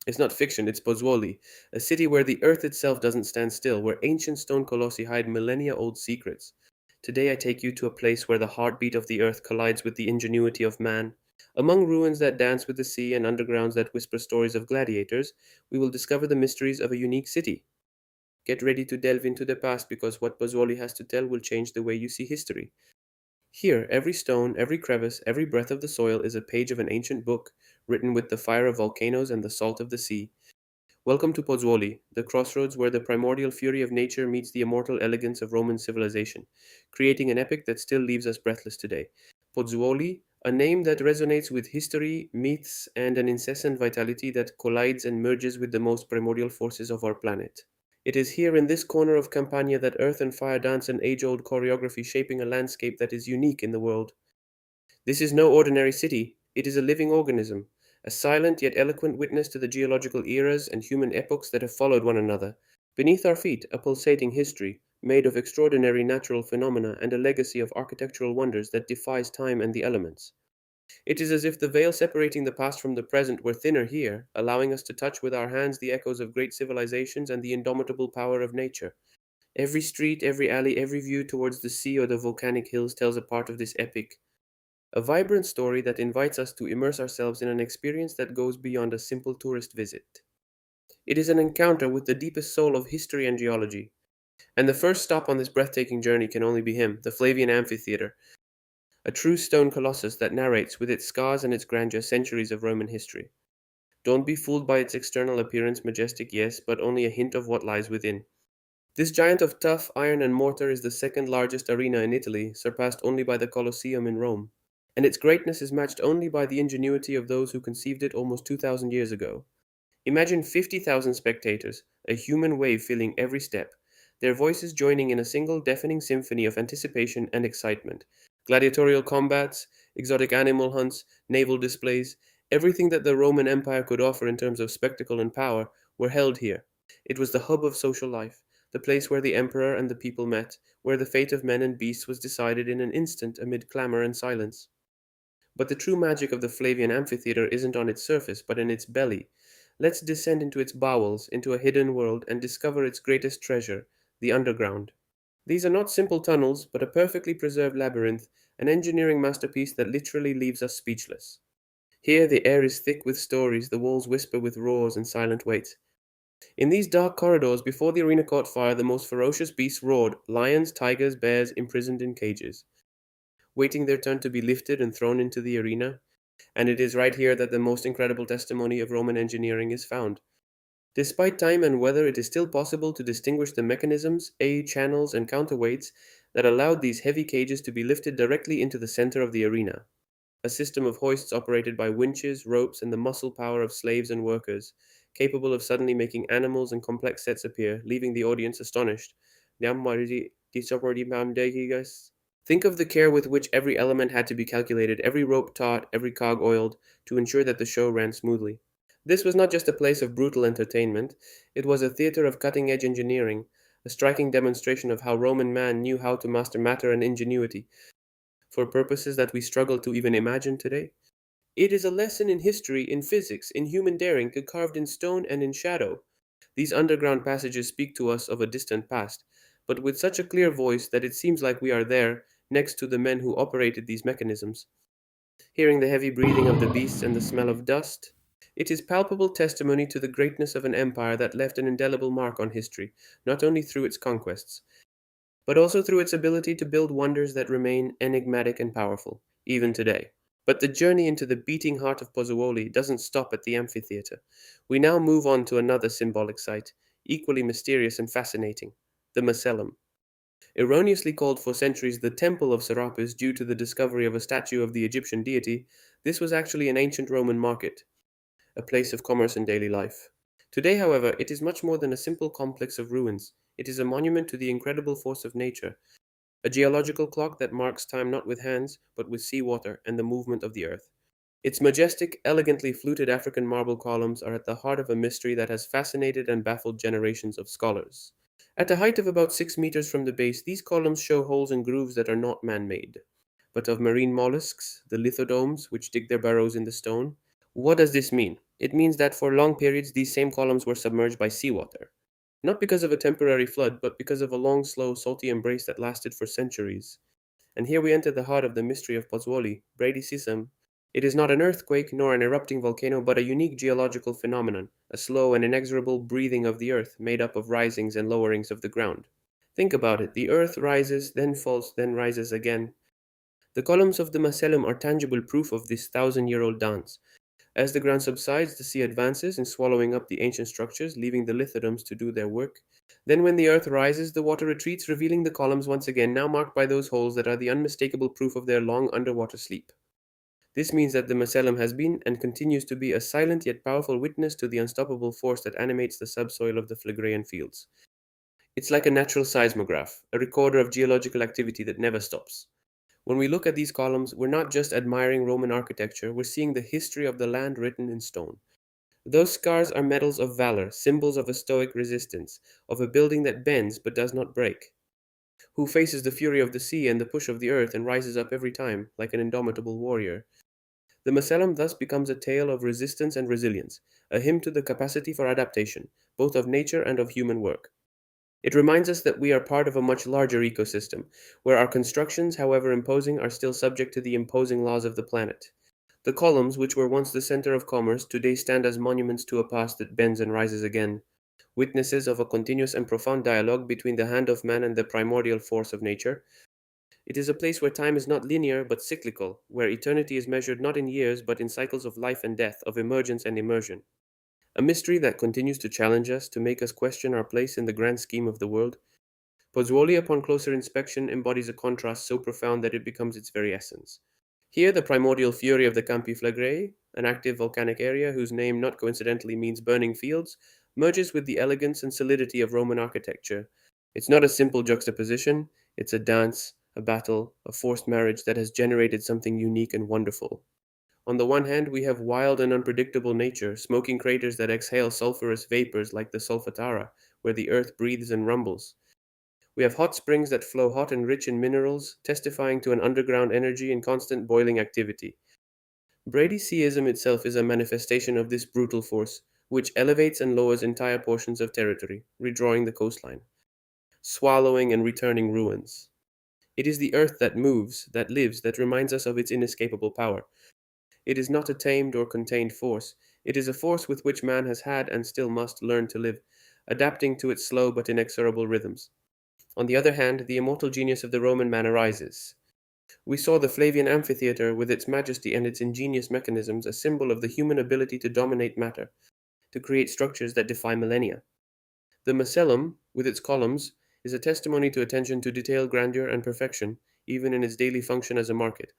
It's not fiction, it's Pozzuoli, a city where the earth itself doesn't stand still, where ancient stone colossi hide millennia old secrets. Today I take you to a place where the heartbeat of the earth collides with the ingenuity of man. Among ruins that dance with the sea and undergrounds that whisper stories of gladiators, we will discover the mysteries of a unique city. Get ready to delve into the past because what Pozzuoli has to tell will change the way you see history. Here, every stone, every crevice, every breath of the soil is a page of an ancient book, written with the fire of volcanoes and the salt of the sea. Welcome to Pozzuoli, the crossroads where the primordial fury of nature meets the immortal elegance of Roman civilization, creating an epic that still leaves us breathless today. Pozzuoli, a name that resonates with history, myths, and an incessant vitality that collides and merges with the most primordial forces of our planet. It is here in this corner of Campania that earth and fire dance an age old choreography shaping a landscape that is unique in the world. This is no ordinary city, it is a living organism, a silent yet eloquent witness to the geological eras and human epochs that have followed one another. Beneath our feet, a pulsating history, made of extraordinary natural phenomena and a legacy of architectural wonders that defies time and the elements. It is as if the veil separating the past from the present were thinner here, allowing us to touch with our hands the echoes of great civilizations and the indomitable power of nature. Every street, every alley, every view towards the sea or the volcanic hills tells a part of this epic, a vibrant story that invites us to immerse ourselves in an experience that goes beyond a simple tourist visit. It is an encounter with the deepest soul of history and geology. And the first stop on this breathtaking journey can only be him, the Flavian Amphitheater, a true stone colossus that narrates, with its scars and its grandeur, centuries of Roman history. Don't be fooled by its external appearance, majestic, yes, but only a hint of what lies within. This giant of tough iron and mortar is the second largest arena in Italy, surpassed only by the Colosseum in Rome, and its greatness is matched only by the ingenuity of those who conceived it almost 2,000 years ago. Imagine 50,000 spectators, a human wave filling every step, their voices joining in a single deafening symphony of anticipation and excitement. Gladiatorial combats, exotic animal hunts, naval displays, everything that the Roman Empire could offer in terms of spectacle and power were held here. It was the hub of social life, the place where the emperor and the people met, where the fate of men and beasts was decided in an instant amid clamor and silence. But the true magic of the Flavian Amphitheater isn't on its surface, but in its belly. Let's descend into its bowels, into a hidden world, and discover its greatest treasure, the underground. These are not simple tunnels, but a perfectly preserved labyrinth, an engineering masterpiece that literally leaves us speechless. Here the air is thick with stories, the walls whisper with roars and silent waits. In these dark corridors, before the arena caught fire, the most ferocious beasts roared, lions, tigers, bears imprisoned in cages, waiting their turn to be lifted and thrown into the arena. And it is right here that the most incredible testimony of Roman engineering is found. Despite time and weather, it is still possible to distinguish the mechanisms, channels, and counterweights that allowed these heavy cages to be lifted directly into the center of the arena. A system of hoists operated by winches, ropes, and the muscle power of slaves and workers, capable of suddenly making animals and complex sets appear, leaving the audience astonished. Think of the care with which every element had to be calculated, every rope taut, every cog oiled, to ensure that the show ran smoothly. This was not just a place of brutal entertainment, it was a theater of cutting edge engineering, a striking demonstration of how Roman man knew how to master matter and ingenuity, for purposes that we struggle to even imagine today. It is a lesson in history, in physics, in human daring, carved in stone and in shadow. These underground passages speak to us of a distant past, but with such a clear voice that it seems like we are there, next to the men who operated these mechanisms, hearing the heavy breathing of the beasts and the smell of dust. It is palpable testimony to the greatness of an empire that left an indelible mark on history, not only through its conquests, but also through its ability to build wonders that remain enigmatic and powerful, even today. But the journey into the beating heart of Pozzuoli doesn't stop at the amphitheater. We now move on to another symbolic site, equally mysterious and fascinating, the Macellum. Erroneously called for centuries the Temple of Serapis due to the discovery of a statue of the Egyptian deity, this was actually an ancient Roman market, a place of commerce and daily life. Today, however, it is much more than a simple complex of ruins. It is a monument to the incredible force of nature, a geological clock that marks time not with hands, but with seawater and the movement of the earth. Its majestic, elegantly fluted African marble columns are at the heart of a mystery that has fascinated and baffled generations of scholars. At a height of about 6 meters from the base, these columns show holes and grooves that are not man made, but of marine mollusks, the lithodomes, which dig their burrows in the stone. What does this mean? It means that for long periods these same columns were submerged by seawater, not because of a temporary flood, but because of a long, slow, salty embrace that lasted for centuries. And here we enter the heart of the mystery of Pozzuoli, Bradysism. It is not an earthquake nor an erupting volcano, but a unique geological phenomenon, a slow and inexorable breathing of the earth made up of risings and lowerings of the ground. Think about it. The earth rises, then falls, then rises again. The columns of the Macellum are tangible proof of this thousand-year-old dance. As the ground subsides, the sea advances in swallowing up the ancient structures, leaving the lithodomes to do their work. Then, when the earth rises, the water retreats, revealing the columns once again, now marked by those holes that are the unmistakable proof of their long underwater sleep. This means that the Macellum has been and continues to be a silent yet powerful witness to the unstoppable force that animates the subsoil of the Phlegraean fields. It's like a natural seismograph, a recorder of geological activity that never stops. When we look at these columns, we're not just admiring Roman architecture, we're seeing the history of the land written in stone. Those scars are medals of valor, symbols of a stoic resistance, of a building that bends but does not break, who faces the fury of the sea and the push of the earth and rises up every time, like an indomitable warrior. The Macellum thus becomes a tale of resistance and resilience, a hymn to the capacity for adaptation, both of nature and of human work. It reminds us that we are part of a much larger ecosystem, where our constructions, however imposing, are still subject to the imposing laws of the planet. The columns, which were once the center of commerce, today stand as monuments to a past that bends and rises again, witnesses of a continuous and profound dialogue between the hand of man and the primordial force of nature. It is a place where time is not linear but cyclical, where eternity is measured not in years but in cycles of life and death, of emergence and immersion. A mystery that continues to challenge us, to make us question our place in the grand scheme of the world. Pozzuoli, upon closer inspection, embodies a contrast so profound that it becomes its very essence. Here, the primordial fury of the Campi Flegrei, an active volcanic area whose name not coincidentally means burning fields, merges with the elegance and solidity of Roman architecture. It's not a simple juxtaposition, it's a dance, a battle, a forced marriage that has generated something unique and wonderful. On the one hand, we have wild and unpredictable nature, smoking craters that exhale sulphurous vapors like the Solfatara, where the earth breathes and rumbles. We have hot springs that flow hot and rich in minerals, testifying to an underground energy in constant boiling activity. Bradyseism itself is a manifestation of this brutal force, which elevates and lowers entire portions of territory, redrawing the coastline, swallowing and returning ruins. It is the earth that moves, that lives, that reminds us of its inescapable power. It is not a tamed or contained force. It is a force with which man has had and still must learn to live, adapting to its slow but inexorable rhythms. On the other hand, the immortal genius of the Roman man arises. We saw the Flavian amphitheatre with its majesty and its ingenious mechanisms, a symbol of the human ability to dominate matter, to create structures that defy millennia. The Macellum, with its columns, is a testimony to attention to detail, grandeur, and perfection, even in its daily function as a market.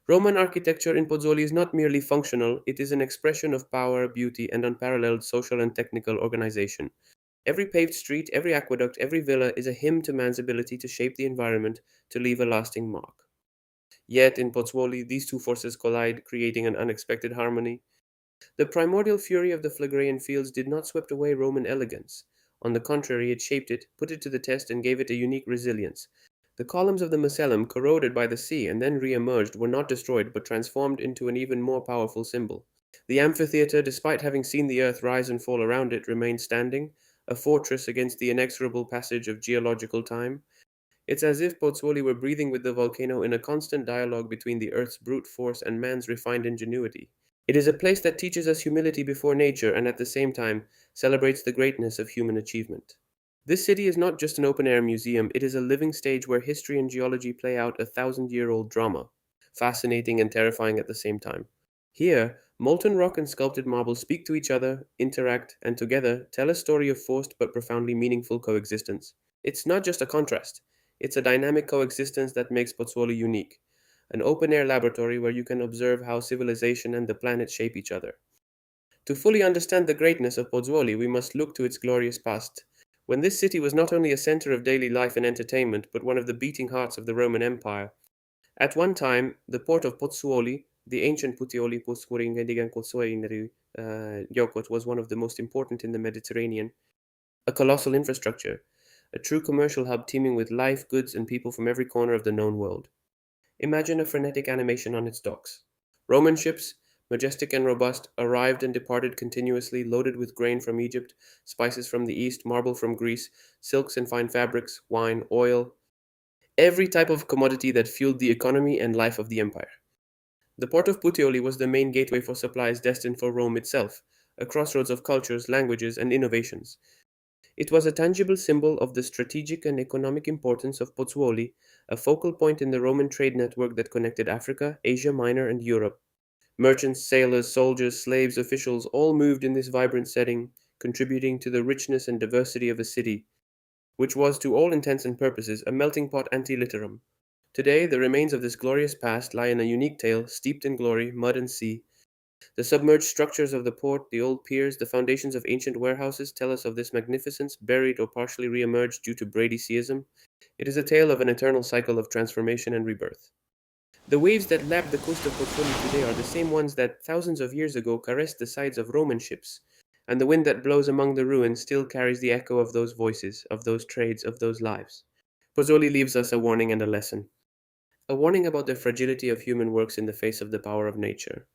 Roman architecture in Pozzuoli is not merely functional, it is an expression of power, beauty, and unparalleled social and technical organization. Every paved street, every aqueduct, every villa is a hymn to man's ability to shape the environment, to leave a lasting mark. Yet, in Pozzuoli, these two forces collide, creating an unexpected harmony. The primordial fury of the Phlegraean fields did not sweep away Roman elegance. On the contrary, it shaped it, put it to the test, and gave it a unique resilience. The columns of the Macellum, corroded by the sea and then re-emerged, were not destroyed but transformed into an even more powerful symbol. The amphitheatre, despite having seen the earth rise and fall around it, remained standing, a fortress against the inexorable passage of geological time. It's as if Pozzuoli were breathing with the volcano in a constant dialogue between the earth's brute force and man's refined ingenuity. It is a place that teaches us humility before nature and at the same time celebrates the greatness of human achievement. This city is not just an open air museum, it is a living stage where history and geology play out a thousand-year-old drama, fascinating and terrifying at the same time. Here, molten rock and sculpted marble speak to each other, interact, and together tell a story of forced but profoundly meaningful coexistence. It's not just a contrast, it's a dynamic coexistence that makes Pozzuoli unique, an open air laboratory where you can observe how civilization and the planet shape each other. To fully understand the greatness of Pozzuoli, we must look to its glorious past, when this city was not only a center of daily life and entertainment, but one of the beating hearts of the Roman Empire. At one time, the port of Pozzuoli, the ancient Puteoli Yokot, was one of the most important in the Mediterranean, a colossal infrastructure, a true commercial hub teeming with life, goods, and people from every corner of the known world. Imagine a frenetic animation on its docks. Roman ships, majestic and robust, arrived and departed continuously, loaded with grain from Egypt, spices from the east, marble from Greece, silks and fine fabrics, wine, oil, every type of commodity that fueled the economy and life of the empire. The port of Puteoli was the main gateway for supplies destined for Rome itself, a crossroads of cultures, languages, and innovations. It was a tangible symbol of the strategic and economic importance of Pozzuoli, a focal point in the Roman trade network that connected Africa, Asia Minor, and Europe. Merchants, sailors, soldiers, slaves, officials all moved in this vibrant setting, contributing to the richness and diversity of a city, which was, to all intents and purposes, a melting pot ante litterum. Today, the remains of this glorious past lie in a unique tale, steeped in glory, mud, and sea. The submerged structures of the port, the old piers, the foundations of ancient warehouses tell us of this magnificence, buried or partially re-emerged due to Bradyseism. It is a tale of an eternal cycle of transformation and rebirth. The waves that lap the coast of Pozzuoli today are the same ones that thousands of years ago caressed the sides of Roman ships, and the wind that blows among the ruins still carries the echo of those voices, of those trades, of those lives. Pozzuoli leaves us a warning and a lesson. A warning about the fragility of human works in the face of the power of nature,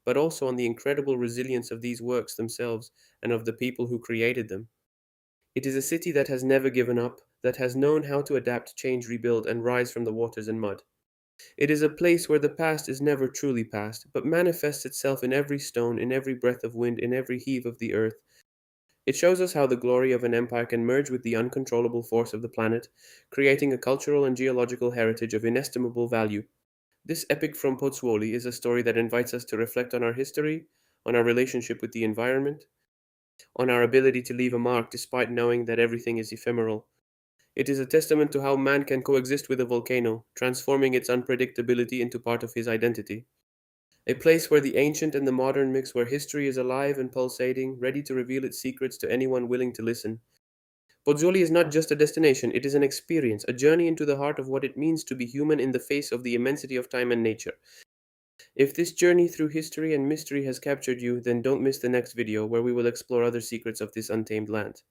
but also on the incredible resilience of these works themselves and of the people who created them. It is a city that has never given up, that has known how to adapt, change, rebuild, and rise from the waters and mud. It is a place where the past is never truly past, but manifests itself in every stone, in every breath of wind, in every heave of the earth. It shows us how the glory of an empire can merge with the uncontrollable force of the planet, creating a cultural and geological heritage of inestimable value. This epic from Pozzuoli is a story that invites us to reflect on our history, on our relationship with the environment, on our ability to leave a mark despite knowing that everything is ephemeral. It is a testament to how man can coexist with a volcano, transforming its unpredictability into part of his identity. A place where the ancient and the modern mix, where history is alive and pulsating, ready to reveal its secrets to anyone willing to listen. Pozzuoli is not just a destination, it is an experience, a journey into the heart of what it means to be human in the face of the immensity of time and nature. If this journey through history and mystery has captured you, then don't miss the next video where we will explore other secrets of this untamed land.